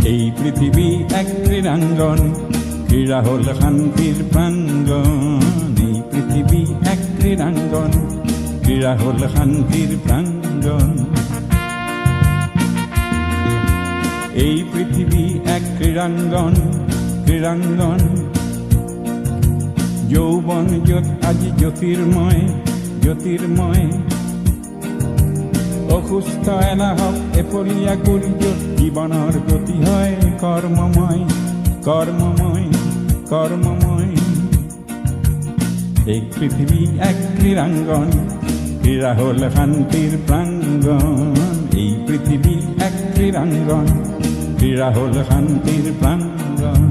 এই পৃথিবী এক ক্রীড়াঙ্গন, ক্রীড়া হল শান্তির প্রাঙ্গণ। এই পৃথিবী এক ক্রীড়াঙ্গন, ক্রীড়া হল শান্তির প্রাঙ্গণ। এই পৃথিবী এক ক্রীড়াঙ্গন, ক্রীড়াঙ্গন। যৌবন আজি জ্যোতির্ময়, জ্যোতির্ময়। অসুস্থ এলাহক এফলীয়া সূৰ্য, জীৱনৰ গতি হয় কৰ্মময়, কৰ্মময়, কৰ্মময়। এই পৃথিবী এক ক্ৰীড়াঙ্গন, ক্ৰীড়া হল শান্তিৰ প্ৰাঙ্গণ। এই পৃথিবী এক ক্ৰীড়াঙ্গন, ক্ৰীড়া হল শান্তিৰ প্ৰাঙ্গণ।